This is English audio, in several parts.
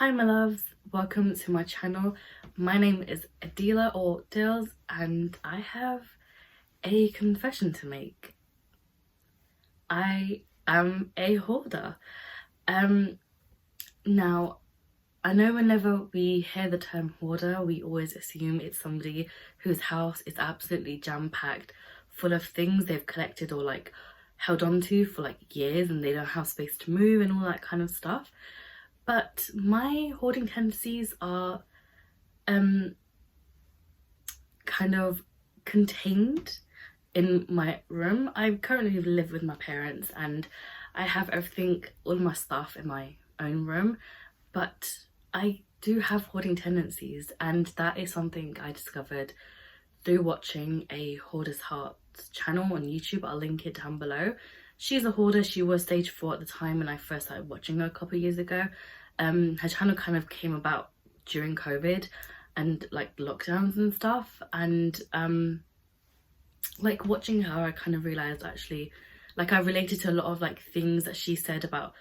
Hi my loves, welcome to my channel. My name is Adila or Dils and I have a confession to make. I am a hoarder. Now I know whenever we hear the term hoarder we always assume it's somebody whose house is absolutely jam-packed full of things they've collected or like held on to for like years and they don't have space to move and all that kind of stuff. But my hoarding tendencies are kind of contained in my room. I currently live with my parents and I have everything, all my stuff in my own room, but I do have hoarding tendencies, and that is something I discovered through watching a Hoarder's Heart channel on YouTube. I'll link it down below. She's a hoarder. She was stage 4 at the time when I first started watching her a couple of years ago. Her channel kind of came about during COVID and like lockdowns and stuff, and like watching her I kind of realized actually like I related to a lot of like things that she said about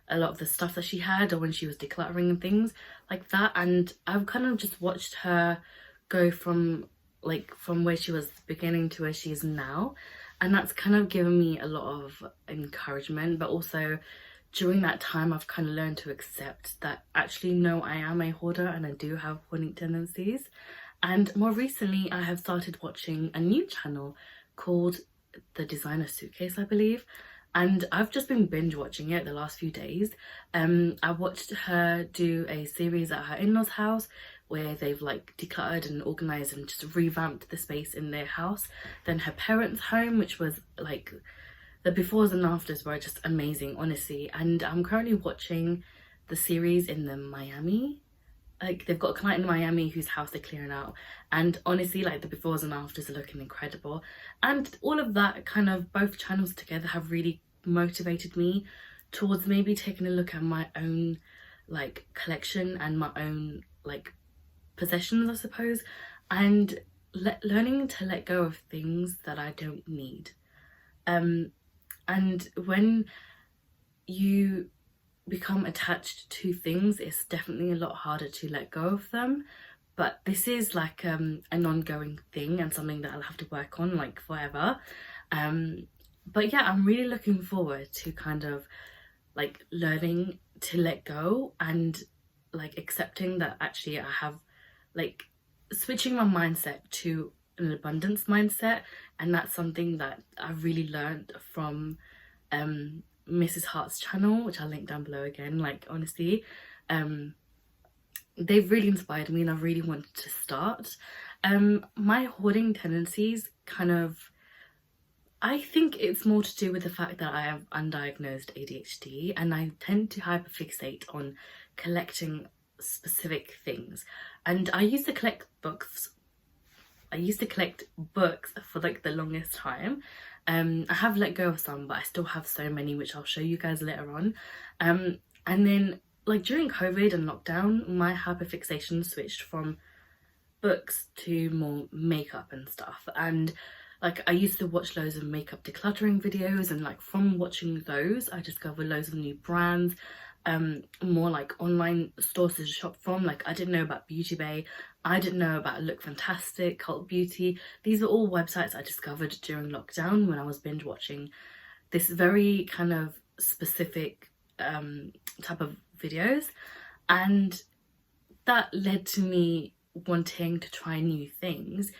a lot of the stuff that she had or when she was decluttering and things like that. And I've kind of just watched her go from where she was beginning to where she is now, and that's kind of given me a lot of encouragement. But also during that time I've kind of learned to accept that actually no, I am a hoarder and I do have hoarding tendencies. And more recently I have started watching a new channel called the Designer Suitcase, I believe, and I've just been binge watching it the last few days. I watched her do a series at her in-laws house where they've like decluttered and organised and just revamped the space in their house. Then her parents' home, which was like the befores and afters were just amazing, honestly. And I'm currently watching the series in the Miami. Like they've got a client in Miami whose house they're clearing out, and honestly like the befores and afters are looking incredible. And all of that kind of, both channels together have really motivated me towards maybe taking a look at my own like collection and my own like possessions, I suppose, and learning to let go of things that I don't need. And when you become attached to things, it's definitely a lot harder to let go of them. But this is like an ongoing thing and something that I'll have to work on like forever. But yeah, I'm really looking forward to kind of like learning to let go and like accepting that actually I have like switching my mindset to an abundance mindset. And that's something that I've really learned from Mrs. Hart's channel, which I'll link down below again. Like honestly, they've really inspired me and I really wanted to start. My hoarding tendencies kind of, I think it's more to do with the fact that I have undiagnosed ADHD and I tend to hyperfixate on collecting specific things. And I used to collect books. I used to collect books for like the longest time. I have let go of some, but I still have so many, which I'll show you guys later on. And then like during COVID and lockdown, my hyperfixation switched from books to more makeup and stuff. And like I used to watch loads of makeup decluttering videos, and like from watching those I discovered loads of new brands, more like online stores to shop from. Like I didn't know about Beauty Bay, I didn't know about Look Fantastic, Cult Beauty. These are all websites I discovered during lockdown when I was binge watching this very kind of specific type of videos, and that led to me wanting to try new things.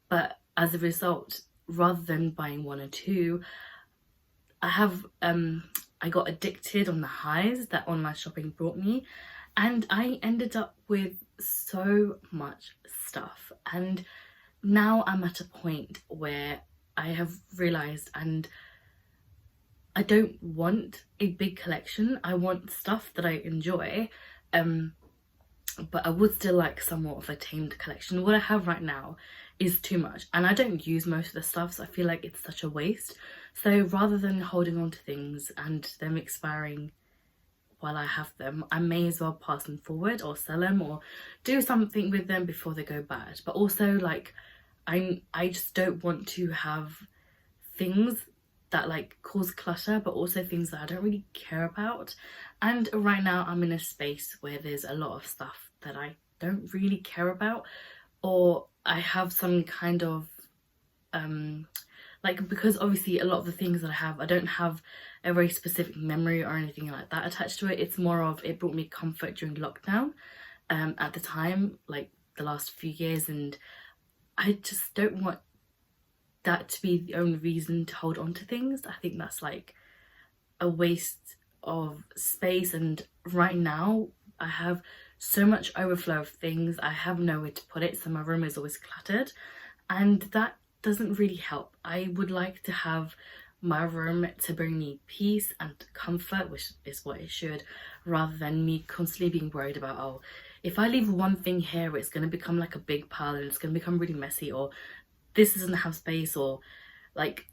But as a result, rather than buying one or two, I got addicted on the highs that online shopping brought me, and I ended up with so much stuff. And now I'm at a point where I have realized, and I don't want a big collection. I want stuff that I enjoy, but I would still like somewhat of a tamed collection. What I have right now is too much and I don't use most of the stuff, so I feel like it's such a waste. So rather than holding on to things and them expiring while I have them, I may as well pass them forward or sell them or do something with them before they go bad. But also like I just don't want to have things that like cause clutter, but also things that I don't really care about. And right now I'm in a space where there's a lot of stuff that I don't really care about, or I have some kind of like, because obviously a lot of the things that I have, I don't have a very specific memory or anything like that attached to it. It's more of, it brought me comfort during lockdown at the time, like the last few years, and I just don't want that to be the only reason to hold on to things. I think that's like a waste of space, and right now I have so much overflow of things. I have nowhere to put it, so my room is always cluttered, and that doesn't really help. I would like to have my room to bring me peace and comfort, which is what it should, rather than me constantly being worried about, oh, if I leave one thing here, it's going to become like a big pile and it's going to become really messy, or this doesn't have space, or like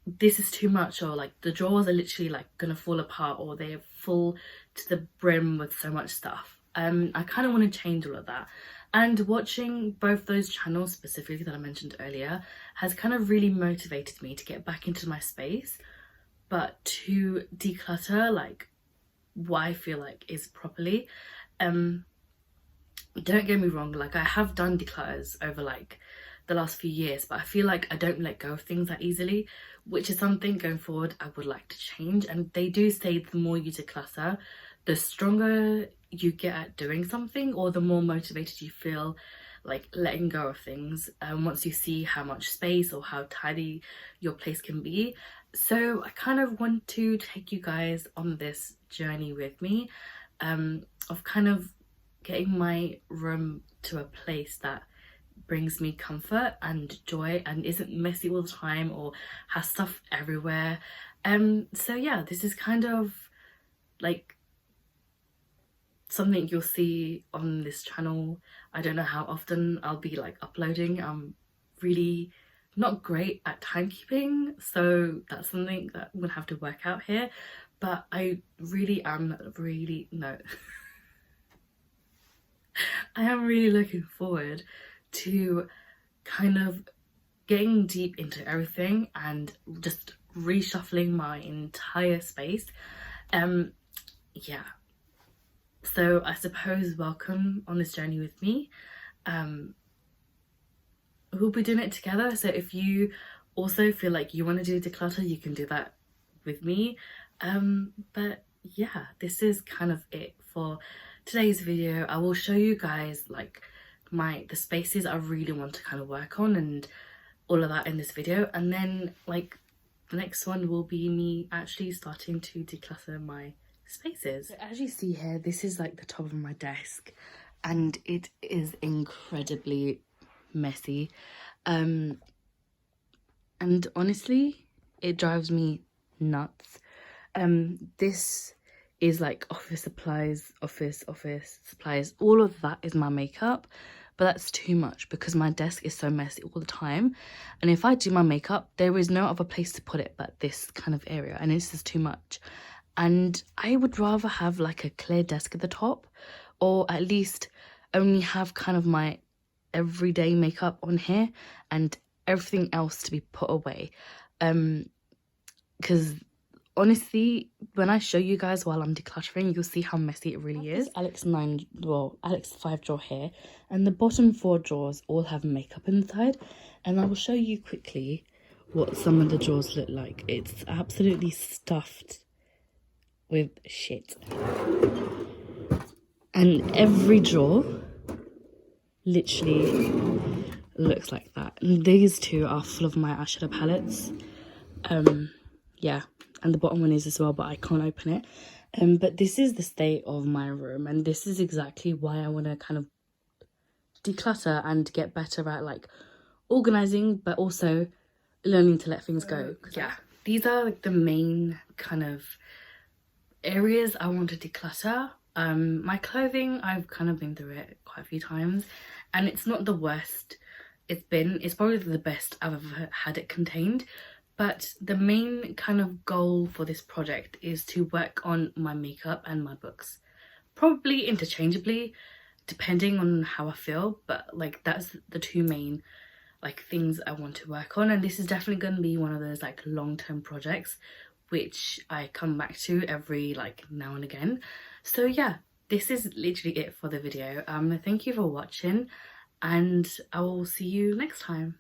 this is too much, or like the drawers are literally like gonna fall apart, or they're full to the brim with so much stuff. I kind of want to change all of that, and watching both those channels specifically that I mentioned earlier has kind of really motivated me to get back into my space, but to declutter like what I feel like is properly. Don't get me wrong, like I have done declutters over like the last few years, but I feel like I don't let go of things that easily, which is something going forward I would like to change. And they do say the more you declutter, the stronger you get at doing something, or the more motivated you feel like letting go of things once you see how much space or how tidy your place can be. So I kind of want to take you guys on this journey with me of kind of getting my room to a place that brings me comfort and joy and isn't messy all the time or has stuff everywhere. So yeah, this is kind of like something you'll see on this channel. I don't know how often I'll be like uploading. I'm really not great at timekeeping, so that's something that I'm gonna have to work out here, but I really am I am really looking forward to kind of getting deep into everything and just reshuffling my entire space. Yeah, so I suppose welcome on this journey with me. We'll be doing it together, so if you also feel like you want to do declutter, you can do that with me. But yeah, this is kind of it for today's video. I will show you guys like the spaces I really want to kind of work on and all of that in this video, and then like the next one will be me actually starting to declutter my spaces. So as you see here, this is like the top of my desk and it is incredibly messy, and honestly it drives me nuts. This is like office supplies, office supplies, all of that is my makeup, but that's too much because my desk is so messy all the time, and if I do my makeup there is no other place to put it but this kind of area, and this is too much. And I would rather have like a clear desk at the top, or at least only have kind of my everyday makeup on here and everything else to be put away, because honestly when I show you guys while I'm decluttering, you'll see how messy it really is. Alex 5 drawer here, and the bottom 4 drawers all have makeup inside, and I will show you quickly what some of the drawers look like. It's absolutely stuffed with shit, and every drawer literally looks like that. And these two are full of my eyeshadow palettes. Yeah, and the bottom one is as well, but I can't open it. But this is the state of my room, and this is exactly why I want to kind of declutter and get better at like organizing, but also learning to let things go. Yeah, these are like the main kind of areas I want to declutter. My clothing, I've kind of been through it quite a few times, and it's not the worst it's been. It's probably the best I've ever had it contained. But the main kind of goal for this project is to work on my makeup and my books, probably interchangeably depending on how I feel, but like that's the two main like things I want to work on, and this is definitely going to be one of those like long-term projects which I come back to every like now and again. So yeah, this is literally it for the video. Thank you for watching, and I will see you next time.